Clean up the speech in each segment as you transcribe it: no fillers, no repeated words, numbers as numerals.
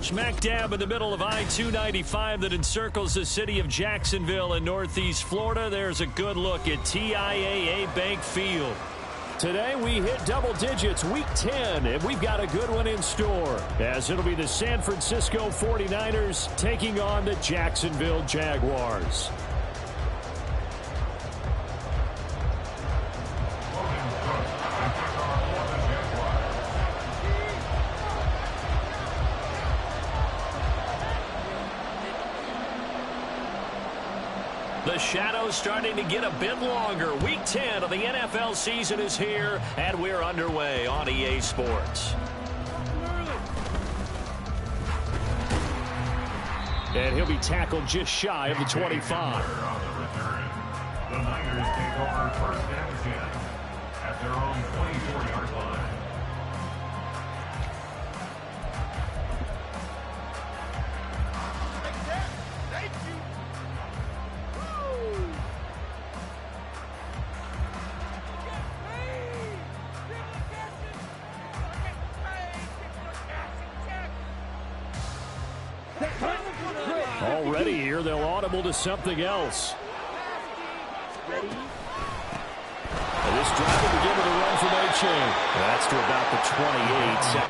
Smack dab in the middle of I-295 that encircles the city of Jacksonville in northeast Florida. There's a good look at TIAA Bank Field. Today we hit double digits, week 10, and we've got a good one in store, as it'll be the San Francisco 49ers taking on the Jacksonville Jaguars. The shadow's starting to get a bit longer. Week 10 of the NFL season is here, and we're underway on EA Sports. And he'll be tackled just shy of the 25. The Niners take over first and 10 at their own 24-yard line. Already here, they'll audible to something else. Ready? And this drive will begin with a run from A-Chain. That's to about the 28.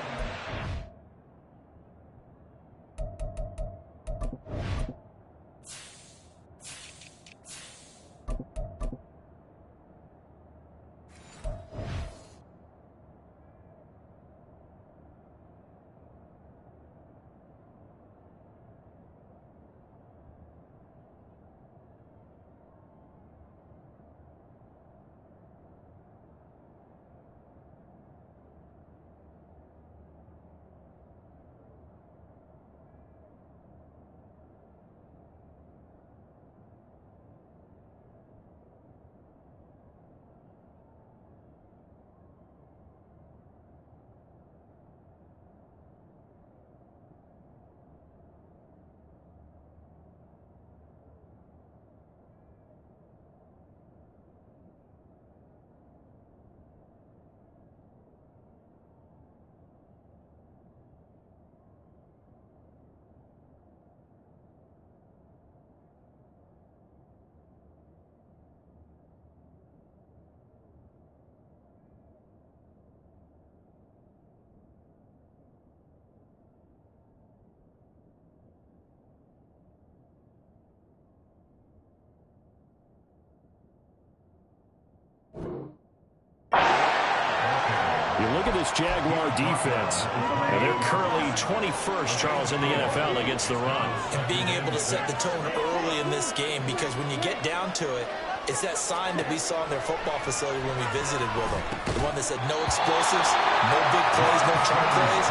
You look at this Jaguar defense, and they're currently 21st, Charles, in the NFL against the run. And being able to set the tone early in this game, because when you get down to it, it's that sign that we saw in their football facility when we visited with them. The one that said no explosives, no big plays, no chunk plays.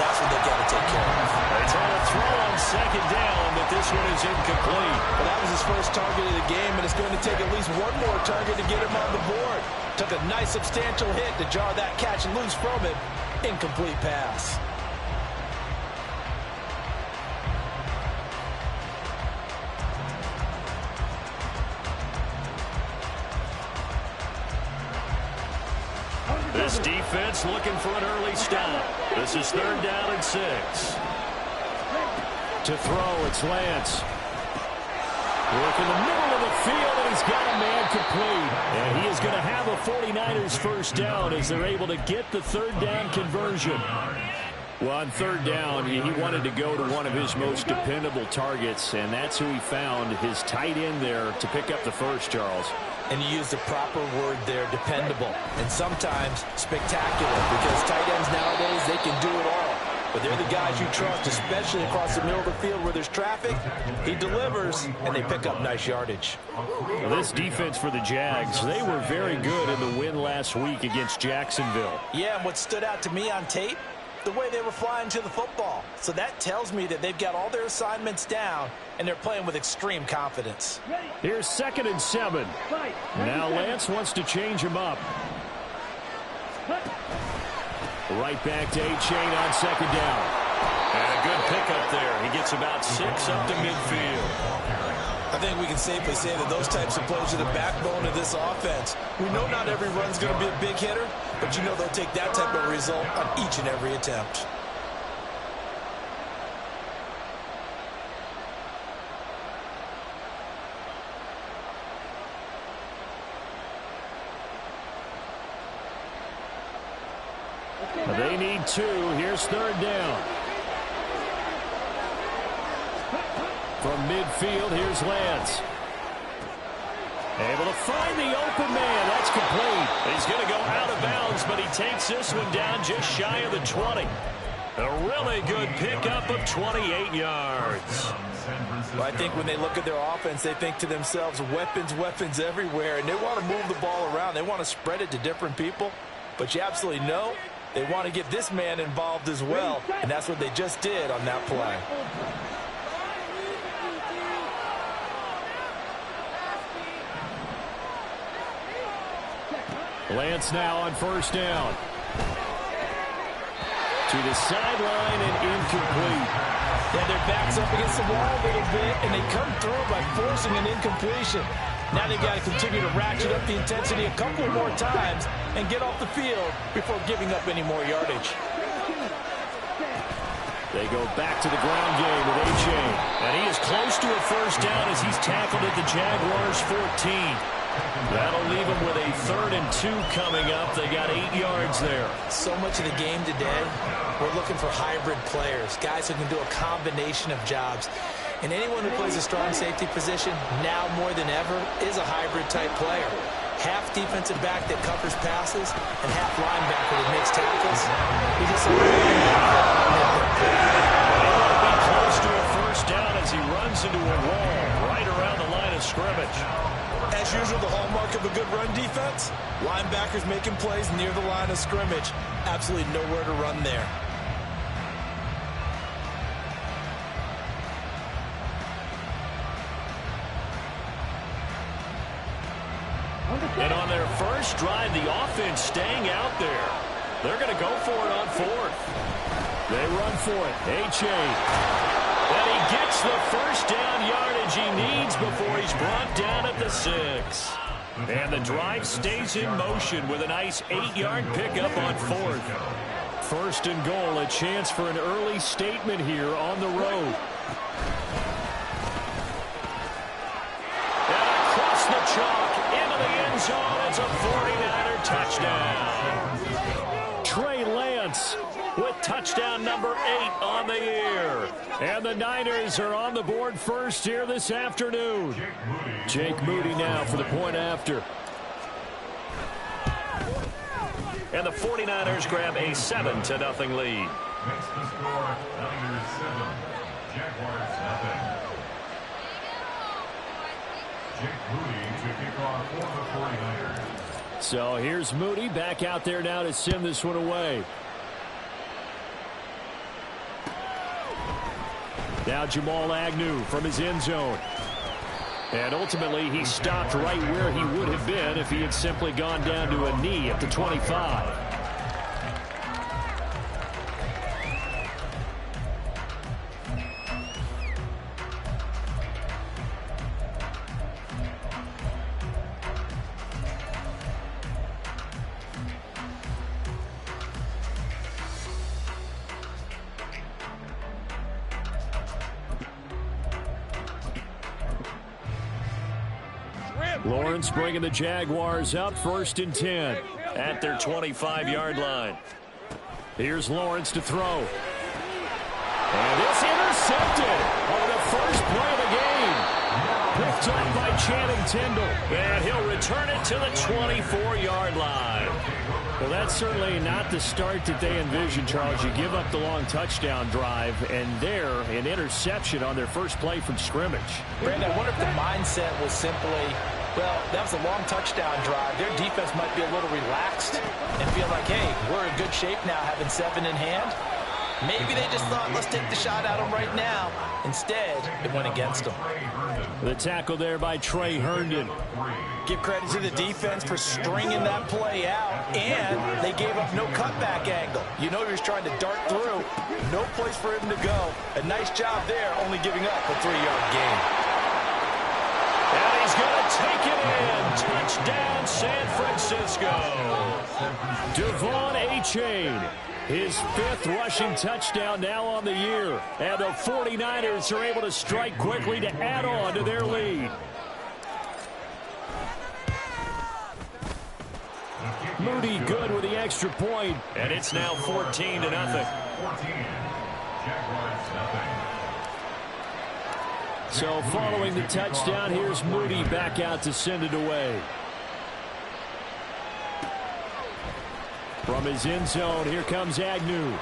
That's what they've got to take care of. They try to throw on second down, but this one is incomplete. Well, that was his first target of the game, and it's going to take at least one more target to get him on the board. Took a nice substantial hit to jar that catch loose from him. Incomplete pass. This defense looking for an early stop. This is 3rd down and 6. To throw, it's Lance. Work in the middle of the field, and he's got a man complete. And he is going to have a 49ers first down as they're able to get the 3rd down conversion. Well, on 3rd down, he wanted to go to one of his most dependable targets, and that's who he found, his tight end there, to pick up the first, Charles. And you use the proper word there, dependable, and sometimes spectacular, because tight ends nowadays, they can do it all. But they're the guys you trust, especially across the middle of the field where there's traffic. He delivers, and they pick up nice yardage. Well, this defense for the Jags, they were very good in the win last week against Jacksonville. Yeah, and what stood out to me on tape, the way they were flying to the football. So that tells me that they've got all their assignments down, and they're playing with extreme confidence. Here's 2nd and 7. Now Lance wants to change him up. Right back to A-Chain on 2nd down. And a good pickup there. He gets about 6 up to midfield. I think we can safely say that those types of plays are the backbone of this offense. We know not every run's going to be a big hitter, but you know they'll take that type of result on each and every attempt. They need 2. Here's third down. From midfield, here's Lance. Able to find the open man. That's complete. He's going to go out of bounds, but he takes this one down just shy of the 20. A really good pickup of 28 yards. Well, I think when they look at their offense, they think to themselves, weapons, weapons everywhere, and they want to move the ball around. They want to spread it to different people, but you absolutely know they want to get this man involved as well, and that's what they just did on that play. Lance now on first down. To the sideline and incomplete. Yeah, their back's up against the wall a little bit, and they come through by forcing an incompletion. Now they've got to continue to ratchet up the intensity a couple more times and get off the field before giving up any more yardage. They go back to the ground game with A-Chain. And he is close to a first down as he's tackled at the Jaguars 14. That'll leave them with a 3rd and 2 coming up. They got 8 yards there. So much of the game today, we're looking for hybrid players, guys who can do a combination of jobs. And anyone who plays a strong safety position, now more than ever, is a hybrid type player. Half defensive back that covers passes and half linebacker that makes tackles. He just be close to a first down as he runs into a wall right around the line of scrimmage. As usual, the hallmark of a good run defense, linebackers making plays near the line of scrimmage. Absolutely nowhere to run there. And on their first drive, the offense staying out there. They're going to go for it on 4th. They run for it. A-Chain. And he gets the first down yardage he needs before he's brought down at the 6. And the drive stays in motion with a nice 8-yard pickup on 4th. 1st and goal, a chance for an early statement here on the road. And across the chalk into the end zone, it's a 49er touchdown. Trey Lance with touchdown number 8 on the year. And the Niners are on the board first here this afternoon. Jake Moody now for the point after. And the 49ers grab a 7-0 lead. Makes the score Niners 7, Jaguars 0. Jake Moody to kick off for the 49ers. So here's Moody back out there now to send this one away. Now Jamal Agnew from his end zone. And ultimately he stopped right where he would have been if he had simply gone down to a knee at the 25. Lawrence bringing the Jaguars up 1st and 10 at their 25-yard line. Here's Lawrence to throw. And it's intercepted on the first play of the game. Picked up by Channing Tindall. And he'll return it to the 24-yard line. Well, that's certainly not the start that they envisioned, Charles. You give up the long touchdown drive, and there, an interception on their first play from scrimmage. Brandon, I wonder if the mindset was simply, well, that was a long touchdown drive. Their defense might be a little relaxed and feel like, hey, we're in good shape now having 7 in hand. Maybe they just thought, let's take the shot at them right now. Instead, it went against them. The tackle there by Trey Herndon. Give credit to the defense for stringing that play out, and they gave up no cutback angle. You know he was trying to dart through. No place for him to go. A nice job there, only giving up a 3-yard gain. And he's going to take it in. Touchdown, San Francisco. Devon A-Chain. His 5th rushing touchdown now on the year. And the 49ers are able to strike quickly to add on to their lead. Moody good with the extra point, and it's now 14-0. 14. Jaguars nothing. So following the touchdown, here's Moody back out to send it away. From his end zone, here comes Agnew.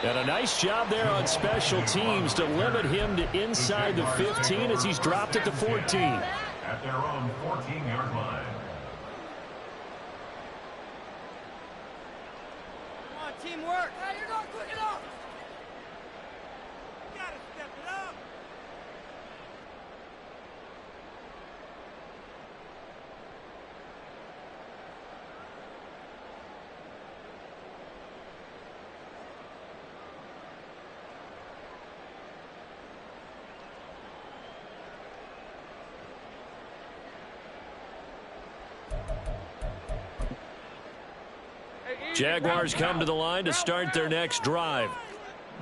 And a nice job there on special teams to limit him to inside the 15 as he's dropped it to 14. At their own 14-yard line. Come on, teamwork. Hey, you're not quick enough. You gotta step it up. Jaguars come to the line to start their next drive.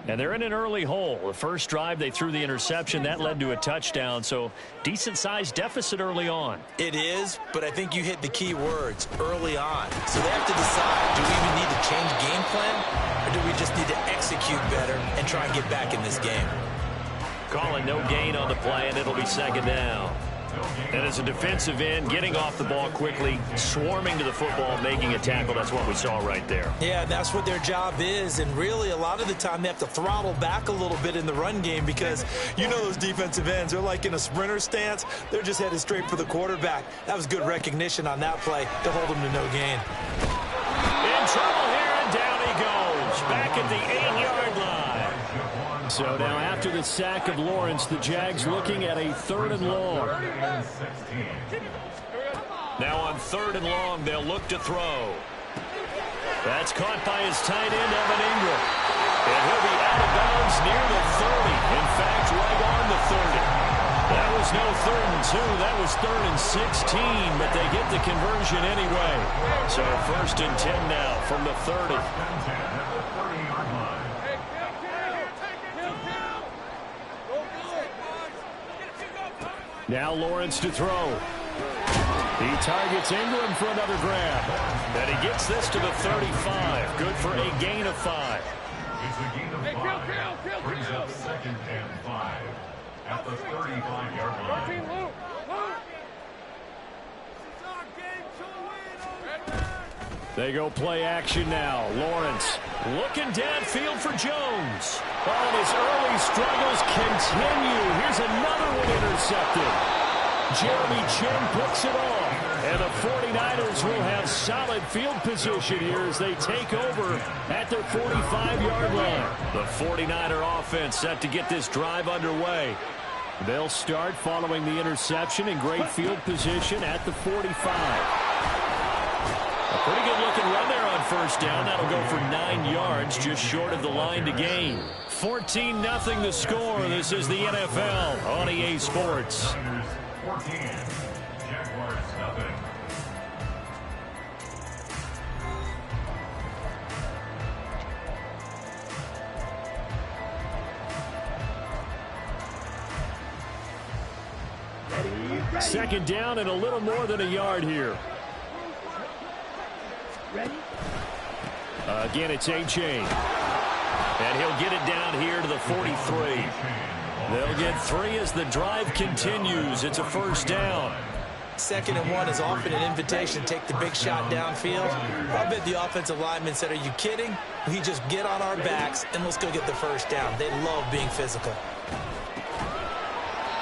And they're in an early hole. The first drive, they threw the interception. That led to a touchdown, so decent-sized deficit early on. It is, but I think you hit the key words, early on. So they have to decide, do we even need to change game plan, or do we just need to execute better and try and get back in this game? Calling no gain on the play, and it'll be second down. And as a defensive end, getting off the ball quickly, swarming to the football, making a tackle, that's what we saw right there. Yeah, that's what their job is, and really a lot of the time they have to throttle back a little bit in the run game because you know those defensive ends, they're like in a sprinter stance. They're just headed straight for the quarterback. That was good recognition on that play to hold them to no gain. In trouble here, and down he goes. Back at the 8-yard line. So now after the sack of Lawrence, the Jags looking at a 3rd and long. Now on 3rd and long, they'll look to throw. That's caught by his tight end, Evan Ingram. And he'll be out of bounds near the 30. In fact, right on the 30. That was no 3rd and 2. That was 3rd and 16, but they get the conversion anyway. So 1st and 10 now from the 30. Now Lawrence to throw. He targets Ingram for another grab. And he gets this to the 35. Good for a gain of 5. It's a gain of 5. Brings up 2nd and 5 at the 35-yard line. They go play action now. Lawrence looking downfield for Jones. Oh, his early struggles continue. Here's another one intercepted. Jeremy Chin picks it off. And the 49ers will have solid field position here as they take over at their 45-yard line. The 49er offense set to get this drive underway. They'll start following the interception in great field position at the 45. A pretty good looking run there on 1st down. That'll go for 9 yards, just short of the line to gain. 14-0 the score. This is the NFL on EA Sports. 14. Jaguars nothing. Second down and a little more than a yard here. Ready? Again, it's A-Chain. And he'll get it down here to the 43. They'll get 3 as the drive continues. It's a 1st down. 2nd and 1 is often an invitation to take the big shot downfield. I bet the offensive lineman said, are you kidding? We just get on our backs and let's go get the 1st down. They love being physical.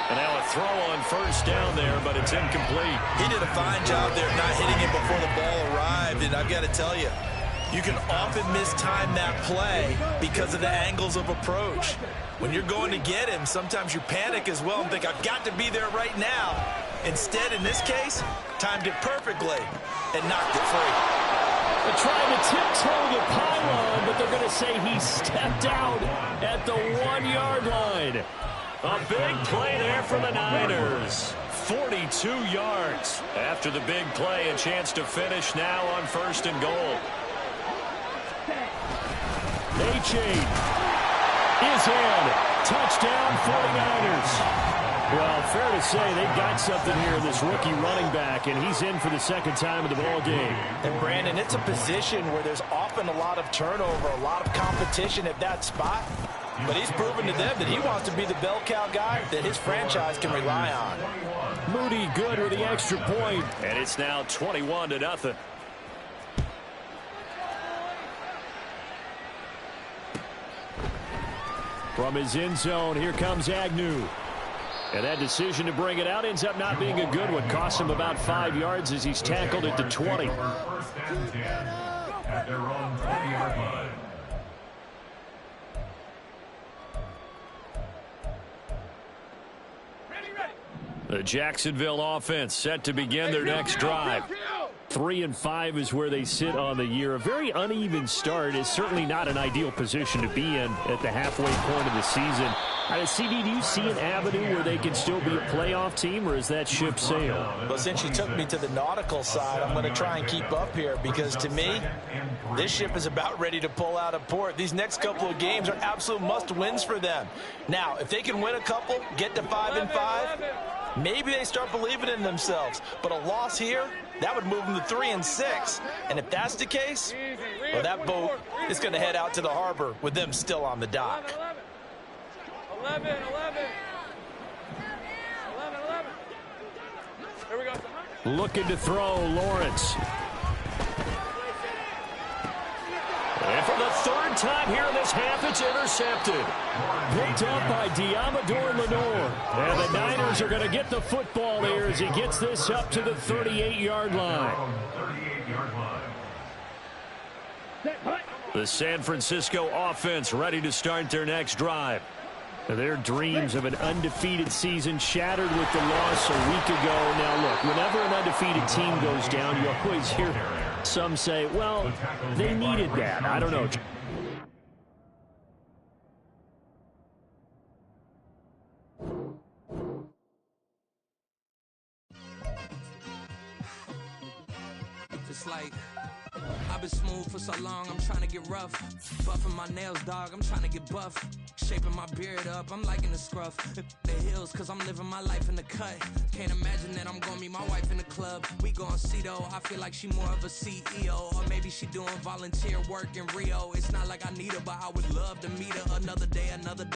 And now a throw on 1st down there, but it's incomplete. He did a fine job there not hitting it before the ball arrived, and I've got to tell you, you can often mistime that play because of the angles of approach. When you're going to get him, sometimes you panic as well and think, I've got to be there right now. Instead, in this case, timed it perfectly and knocked it free. They're trying to tiptoe the pylon, but they're going to say he stepped out at the 1-yard line. A big play there for the Niners. 42 yards. After the big play, a chance to finish now on 1st and goal. A-Chain is in. Touchdown 49ers. Well, fair to say they've got something here in this rookie running back, and he's in for the second time in the ball game. And, Brandon, it's a position where there's often a lot of turnover, a lot of competition at that spot. But he's proven to them that he wants to be the bell cow guy that his franchise can rely on. Moody good with the extra point, and it's now 21-0. From his end zone, here comes Agnew. And that decision to bring it out ends up not being a good one. Costs him about 5 yards as he's tackled at the 20. First down and 10 at their own 20-yard line. The Jacksonville offense set to begin their next drive. 3-5 is where they sit on the year. A very uneven start is certainly not an ideal position to be in at the halfway point of the season. CD, do you see an avenue where they can still be a playoff team, or is that ship sailed? Well, since you took me to the nautical side, I'm going to try and keep up here because, to me, this ship is about ready to pull out of port. These next couple of games are absolute must-wins for them. Now, if they can win a couple, get to 5-5, maybe they start believing in themselves. But a loss here, that would move them to 3-6. And if that's the case, well, that boat is going to head out to the harbor with them still on the dock. 11. Here we go. Looking to throw, Lawrence. And for the third time here in this half, it's intercepted. Picked up by Diamador Lenore. And the Niners are going to get the football here as he gets this up to the 38-yard line. The San Francisco offense ready to start their next drive. Their dreams of an undefeated season shattered with the loss a week ago. Now, look, whenever an undefeated team goes down, you always hear some say, well, they needed that. I don't know. It's like I've been smooth for so long, I'm trying to get rough. Buffing my nails, dog, I'm trying to get buff. Shaping my beard up, I'm liking the scruff. The hills, cause I'm living my life in the cut. Can't imagine that I'm gonna meet my wife in the club. We gon' see though, I feel like she more of a CEO. Or maybe she doing volunteer work in Rio. It's not like I need her, but I would love to meet her another day, another day.